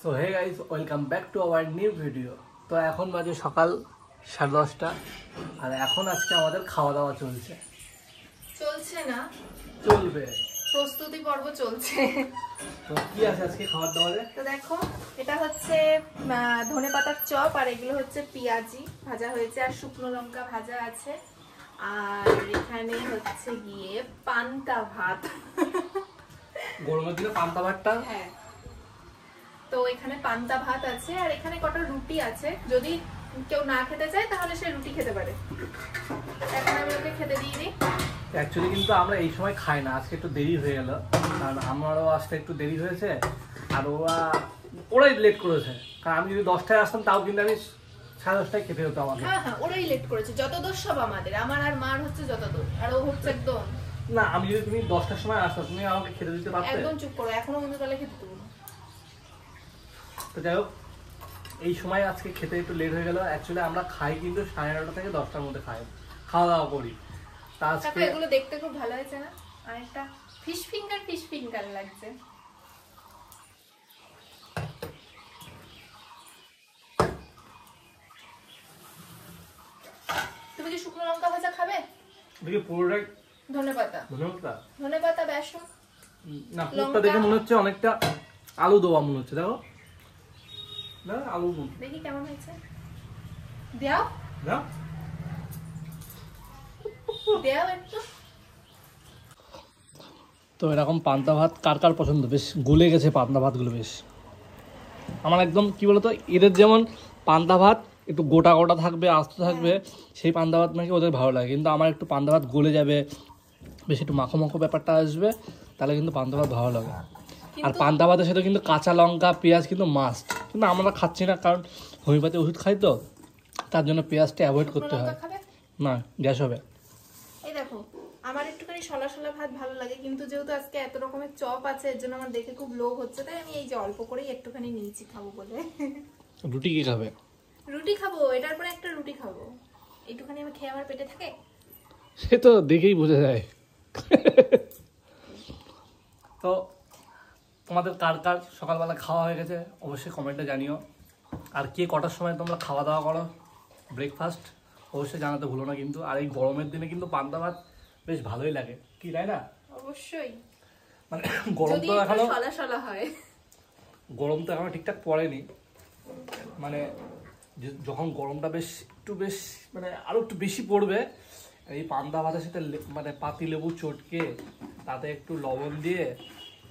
So hey guys, welcome back to our new video. তো এখন বাজে সকাল 10:30 আর এখন আজকে আমাদের খাওয়া দাওয়া চলছে না চলবে প্রস্তুতি পর্ব চলছে। তো কি আছে আজকে খাবার দাবারে? তো দেখো, এটা হচ্ছে ধনেপাতার চপ, আর এগুলো হচ্ছে পেঁয়াজি ভাজা হয়েছে, আর শুকনো লঙ্কা ভাজা আছে, আর এখানে হচ্ছে গিয়ে পান্তা ভাত। গরমের দিনে পান্তা ভাতটা? হ্যাঁ, তো এখানে পান্তা ভাত আছে, আর এখানে কটা রুটি আছে, যদি কেউ না খেতে চায় তাহলে সে রুটি খেতে পারে। এখন আমি ওকে খেতে দিয়ে দিই। অ্যাকচুয়ালি কিন্তু আমরা এই সময় খাই না, আজকে একটু দেরি হয়ে গেল, কারণ আমারও আসতে একটু দেরি হয়েছে, আর ওরাই লেট করেছে। কারণ আমি যদি 10টায় আসতাম তাও কিন্তু আমি 10:30টায় খেতে হতো আমাকে। হ্যাঁ হ্যাঁ, ওরাই লেট করেছে, যত দোষ সব আমাদের, আমার আর মার হচ্ছে যত দোষ, আর ও হচ্ছে একদম না। আমি যদি তুমি 10টার সময় আসতাম তুমি আমাকে খেতে দিতে পারতে? একদম চুপ করো, এখনো কিন্তু তাহলে খেতে দেবো না। তো যাই হোক, এই সময় আজকে খেতে একটু লেট হয়ে গেল। অ্যাকচুয়ালি আমরা খাই কিন্তু 9:30 থেকে 10টার মধ্যে খাওয়া দাওয়া করি। তা আজকে এগুলো দেখতে খুব ভালো হয়েছে না? অনেকটা ফিশ ফিঙ্গার লাগছে। তুমি কি শুকনো লঙ্কা ভাজা খাবে? দেখি পুরোটাই ধনেপাতা বেসন না, পুরোটা দেখে মনে হচ্ছে অনেকটা আলু দেওয়া মনে হচ্ছে। দেখো না, আলু দেখি কেমন হয়েছে। দাও না, দাও একটু। তো এরকম পান্তা ভাত কার কার পছন্দ? বেশ গলে গেছে পান্তা ভাতগুলো বেশ। আমার একদম কি বলতো, এদের যেমন পান্তা ভাত একটু গোটা গোটা থাকবে, আস্ত থাকবে, সেই পান্তা ভাত নাকি ওদের ভালো লাগে। কিন্তু আমার একটু পান্তা ভাত গলে যাবে, বেশ একটু মাখো মাখো ব্যাপারটা আসবে, তাহলে কিন্তু পান্তা ভাত ভালো লাগে। আর পান্তা ভাতের সাথে কিন্তু কাঁচা লঙ্কা পেঁয়াজ কিন্তু মাস্ট, কিন্তু আমরা খাচ্ছি না, কারণ হোমিওপ্যাথি ওষুধ খাই, তো তার জন্য পেঁয়াজটা অ্যাভয়েড করতে হয়। না, গ্যাস হবে। এই দেখো, আমার একটুখানি শলা শলা ভাত ভালো লাগে, কিন্তু যেহেতু আজকে এত রকমের চপ আছে, এর জন্য আমার দেখে খুব লোভ হচ্ছে, তাই আমি এই যে অল্প করেই একটুখানি নিয়েছি খাবো বলে। রুটি কি খাবে? রুটি খাবো, এটার পরে একটা রুটি খাবো। একটুখানি আমি খেয়ে আমার পেটে থাকে, সে তো দেখেই বোঝা যায়। তো তোমাদের কার কার সকালবেলা খাওয়া হয়ে গেছে অবশ্যই কমেন্টে জানিও। আর কে কটার সময় তোমরা খাওয়া দাওয়া করো, ব্রেকফাস্ট, অবশ্যই জানাতে ভুলো না কিন্তু। আর এই গরমের দিনে কিন্তু পান্তা ভাত বেশ ভালোই লাগে, কি তাই না? অবশ্যই। মানে গরম তো এখনো শলা হয়, গরম তো এখনো ঠিকঠাক পড়েনি, মানে যখন গরমটা বেশ মানে আরো একটু বেশি পড়বে, এই পান্তা ভাতের সাথে মানে পাতি লেবু চটকে তাতে একটু লবণ দিয়ে,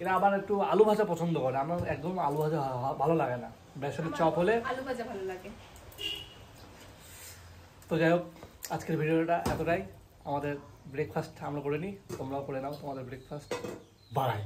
এরা আবার একটু আলু ভাজা পছন্দ করে। আমার একদম আলু ভাজা ভালো লাগে না, বেসনের চপ হলে আলু ভাজা ভালো লাগে। তো যাই হোক, আজকের ভিডিওটা এতটাই। আমাদের ব্রেকফাস্ট আমরা করে নিই, তোমরাও করে নাও তোমাদের ব্রেকফাস্ট। বাই।